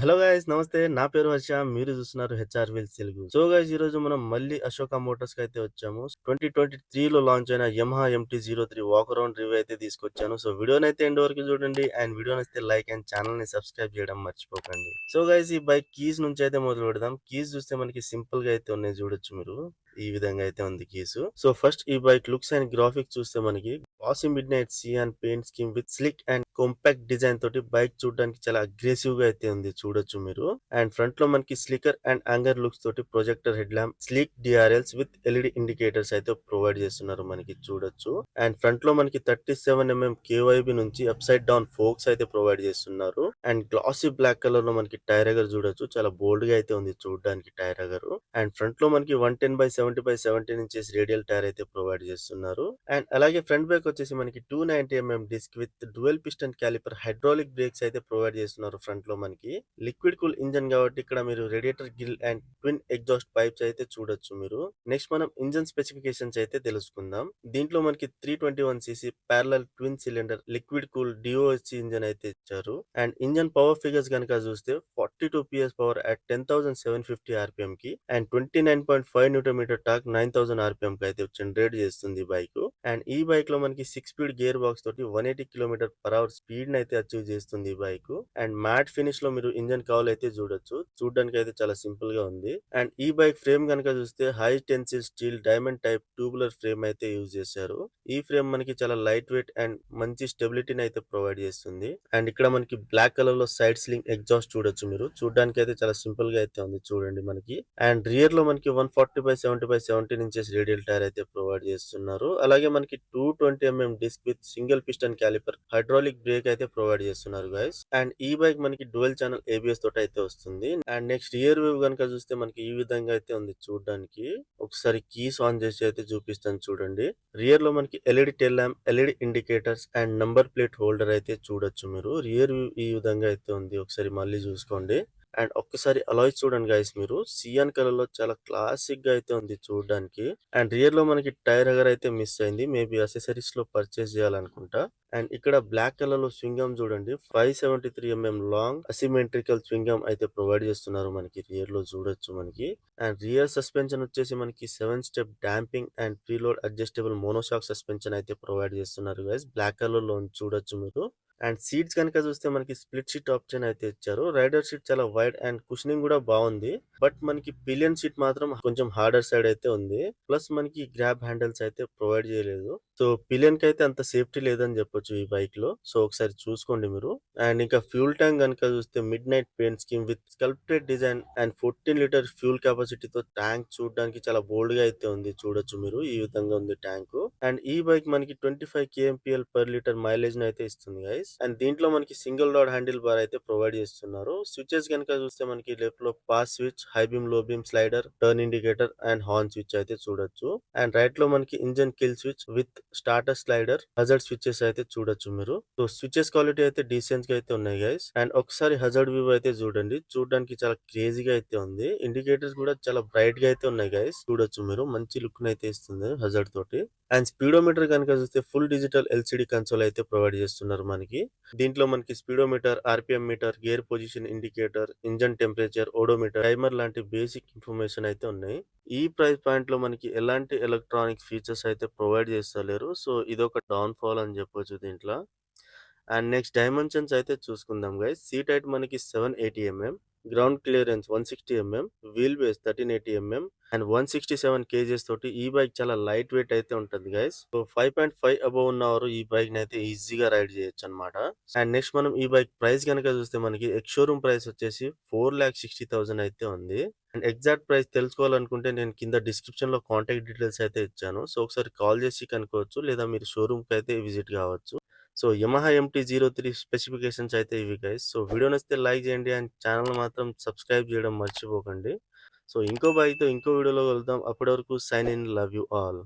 Hello guys నమస్తే. నా పేరు హర్ష. మీరు చూస్తున్నారు HR wheels Telugu. So guys ఈరోజు మనం మళ్ళీ అశోక మోటార్స్ కి అయితే వచ్చాము. 2023 లో లాంచ్ అయిన Yamaha MT-03 walk around review అయితే తీసుకొచ్చాను. సో వీడియోని అయితే ఎండ్ వరకు చూడండి. అండ్ వీడియో నచ్చితే లైక్ అండ్ ఛానల్ ని సబ్స్క్రైబ్ చేయడం మర్చిపోకండి. సో గైస్ ఈ బైక్ కీస్ నుంచి అయితే మొదలు పెడదాం. కీస్ చూస్తే మనకి సింపుల్ గా అయితే ఉన్నాయి, చూడొచ్చు మీరు. ఈ విధంగా అయితే ఉంది కీస్. సో ఫస్ట్ ఈ బైక్ లుక్స్ అండ్ గ్రాఫిక్స్ చూస్తే మనకి glossy midnight cyan paint scheme with slick and compact design తోటి బైక్ చూడడానికి చాలా అగ్రెసివ్ గా అయితే ఉంది, చూడొచ్చు మీరు. అండ్ ఫ్రంట్ లో మనకి స్లికర్ అండ్ యాంగర్ లుక్స్ తోటి projector head lamp, sleek DRLs with LED indicators అయితే ప్రొవైడ్ చేస్తున్నారు, మనకి చూడొచ్చు. అండ్ ఫ్రంట్ లో మనకి 37mm కేవైబి నుంచి అప్ సైడ్ డౌన్ ఫోక్స్ అయితే ప్రొవైడ్ చేస్తున్నారు. అండ్ గ్లాసీ బ్లాక్ కలర్ లో మనకి టైర్ అగర్ చూడొచ్చు, చాలా బోల్డ్ గా అయితే ఉంది చూడడానికి టైర్ అగర్. అండ్ ఫ్రంట్ లో మనకి 110/70/17 ఇంచెస్ రేడియల్ టైర్ అయితే ప్రొవైడ్ చేస్తున్నారు. అండ్ అలాగే ఫ్రంట్ బ్రేక్ వచ్చేసి మనకి 290mm disc with dual piston calliper hydraulic brakes అయితే ప్రొవైడ్ చేస్తున్నారు. ఫ్రంట్ లో మనకి లిక్విడ్ కూల్ ఇంజన్ కాబట్టి ఇక్కడ మీరు radiator grille and twin exhaust pipes అయితే చూడొచ్చు మీరు. నెక్స్ట్ మనం ఇంజన్ స్పెసిఫికేషన్స్ అయితే తెలుసుకుందాం. దీంట్లో మనకి 321cc parallel twin cylinder liquid cool DOHC engine అయితే ఇచ్చారు. అండ్ ఇంజన్ పవర్ ఫిగర్స్ కనుక చూస్తే 42 PS పవర్ అట్ 10,750 RPM కి అండ్ 29.5 న్యూటన్ టార్క్ 9,000 RPM కి అయితే జనరేట్ చేస్తుంది బైక్. అండ్ ఈ బైక్ లో మనకి 6 స్పీడ్ గేర్ బాక్స్ తోటి 180 km/h స్పీడ్ అయితే అచీవ్ చేస్తుంది ఈ బైక్. అండ్ మ్యాట్ ఫినిష్ లో మీరు ఇంజన్ కవర్ అయితే చూడొచ్చు, చూడడానికి అయితే చాలా సింపుల్ గా ఉంది. అండ్ ఈ బైక్ ఫ్రేమ్ కనుక చూస్తే high tensile steel diamond type tubular frame అయితే యూజ్ చేశారు. ఈ ఫ్రేమ్ మనకి చాలా లైట్ వెయిట్ అండ్ మంచి స్టెబిలిటీని అయితే ప్రొవైడ్ చేస్తుంది. అండ్ ఇక్కడ మనకి బ్లాక్ కలర్ లో సైడ్ స్లింగ్ ఎగ్జాస్ట్ చూడొచ్చు మీరు, చూడడానికి అయితే చాలా సింపుల్ గా అయితే ఉంది చూడండి మనకి. అండ్ రియర్ లో మనకి 140/70/17 ఇంచెస్ రేడియల్ టైర్ అయితే ప్రొవైడ్ చేస్తున్నారు. అలాగే మనకి 220mm disc with single piston calliper hydraulic brake అయితే ప్రొవైడ్ చేస్తున్నారు గైస్. అండ్ ఈ బైక్ మనకి డ్యూయల్ ఛానల్ ABS తోటి అయితే వస్తుంది. అండ్ నెక్స్ట్ రియర్ వ్యూ కనుక చూస్తే మనకి ఈ విధంగా అయితే ఉంది చూడడానికి. ఒకసారి కీస్ ఆన్ చేసి అయితే చూపిస్తాను చూడండి. రియర్ లో మనకి LED tell lamp, LED indicators and number plate holder అయితే చూడొచ్చు మీరు. రియర్ వ్యూ ఈ విధంగా అయితే ఉంది, ఒకసారి మళ్ళీ చూసుకోండి. అండ్ ఒక్కసారి అలాయ్స్ చూడండి గైస్ మీరు, సియాన్ కలర్ లో చాలా క్లాసిక్ గా అయితే ఉంది చూడడానికి. అండ్ రియర్ లో మనకి టైర్ హగర్ అయితే మిస్ అయింది, మేబీ అసెసరీస్ లో పర్చేస్ చేయాలనుకుంటా. అండ్ ఇక్కడ బ్లాక్ కలర్ లో స్వింగమ్ చూడండి, 573mm లాంగ్ అసిమెట్రికల్ స్వింగమ్ అయితే ప్రొవైడ్ చేస్తున్నారు మనకి, రియర్ లో చూడొచ్చు మనకి. అండ్ రియర్ సస్పెన్షన్ వచ్చేసి మనకి 7 step damping and preload adjustable monoshock suspension అయితే ప్రొవైడ్ చేస్తున్నారు గైస్, బ్లాక్ కలర్ లో చూడొచ్చు మీరు. అండ్ సీట్స్ కనుక చూస్తే మనకి స్ప్లిట్ సీట్ ఆప్షన్ అయితే ఇచ్చారు. రైడర్ సీట్ చాలా వైడ్ అండ్ కుషనింగ్ కూడా బాగుంది. బట్ మనకి పిలియన్ సీట్ మాత్రం కొంచెం హార్డర్ సైడ్ అయితే ఉంది. ప్లస్ మనకి గ్రాబ్ హ్యాండిల్స్ అయితే ప్రొవైడ్ చేయలేదు. సో పిలియన్ కి అయితే అంత సేఫ్టీ లేదని చెప్పొచ్చు ఈ బైక్ లో. సో ఒకసారి చూసుకోండి మీరు. అండ్ ఇంకా ఫ్యూల్ ట్యాంక్ కనుక చూస్తే midnight paint scheme with sculpted design and 14 litre fuel కెపాసిటీతో ట్యాంక్ చూడడానికి చాలా బోల్డ్ గా అయితే ఉంది, చూడొచ్చు మీరు. ఈ విధంగా ఉంది ట్యాంక్. అండ్ ఈ బైక్ మనకి 25 kmpl/లీటర్ మైలేజ్ అయితే ఇస్తుంది గైస్. అండ్ దీంట్లో మనకి సింగిల్ రాడ్ హ్యాండిల్ బార్ అయితే ప్రొవైడ్ చేస్తున్నారు. స్విచెస్ కనుక చూస్తే మనకి లెఫ్ట్ లో పాస్ స్విచ్, హై బీమ్, లో beam, slider, turn indicator and horn switch అయితే చూడొచ్చు. అండ్ రైట్ లో మనకి engine kill switch with starter slider, hazard switches అయితే చూడొచ్చు మీరు. సో స్విచెస్ క్వాలిటీ అయితే డీసెంట్ గా అయితే ఉన్నాయి గైస్. అండ్ ఒకసారి హజార్డ్ వ్యూ అయితే చూడండి, చూడడానికి చాలా క్రేజీగా అయితే ఉంది. ఇండికేటర్స్ కూడా చాలా బ్రైట్ గా అయితే ఉన్నాయి గైస్, చూడొచ్చు మీరు. మంచి లుక్ అయితే ఇస్తుంది హజార్డ్ తోటి. అండ్ స్పీడోమీటర్ కనుక చూస్తే ఫుల్ డిజిటల్ LCD కన్సోల్ అయితే ప్రొవైడ్ చేస్తున్నారు మనకి. దీంట్లో మనకి speedometer, RPM meter, gear position indicator, engine temperature, odometer, timer లాంటి బేసిక్ ఇన్ఫర్మేషన్ అయితే ఉన్నాయి. ఈ ప్రైస్ పాయింట్ లో మనకి ఎలాంటి ఎలక్ట్రానిక్ ఫీచర్స్ అయితే ప్రొవైడ్ చేస్తలేరు. సో ఇదొక డౌన్ ఫాల్ అని చెప్పొచ్చు దీంట్లో. అండ్ నెక్స్ట్ డైమెన్షన్స్ అయితే చూసుకుందాం గైస్. సీట్ హైట్ మనకి 780mm, ground clearance 160mm, wheel base 1380mm and 167 kgs తోటి ఈ బైక్ చాలా లైట్ వెయిట్ అయితే ఉంటుంది గైస్. సో 5.5 అబౌవ్ ఉన్నవారు ఈ బైక్ ని అయితే ఈజీగా రైడ్ చేయొచ్చు అనమాట. అండ్ నెక్స్ట్ మనం ఈ బైక్ ప్రైస్ కనుక చూస్తే మనకి ఎక్స్ షోరూమ్ ప్రైస్ వచ్చేసి 4,60,000 అయితే ఉంది. అండ్ ఎగ్జాక్ట్ ప్రైస్ తెలుసుకోవాలనుకుంటే నేను కింద డిస్క్రిప్షన్ లో కాంటాక్ట్ డీటెయిల్స్ అయితే ఇచ్చాను. సో ఒకసారి కాల్ చేసి కనుక్కోవచ్చు, లేదా మీరు షోరూమ్ కి అయితే విజిట్ కావచ్చు. సో యమహా MT-03 స్పెసిఫికేషన్స్ అయితే ఇవి గైస్. సో వీడియో నచ్చితే లైక్ చేయండి అండ్ ఛానల్ మాత్రం సబ్స్క్రైబ్ చేయడం మర్చిపోకండి. సో ఇంకో బైక్తో ఇంకో వీడియోలో కలుద్దాం. అప్పటి వరకు sign in, love you all.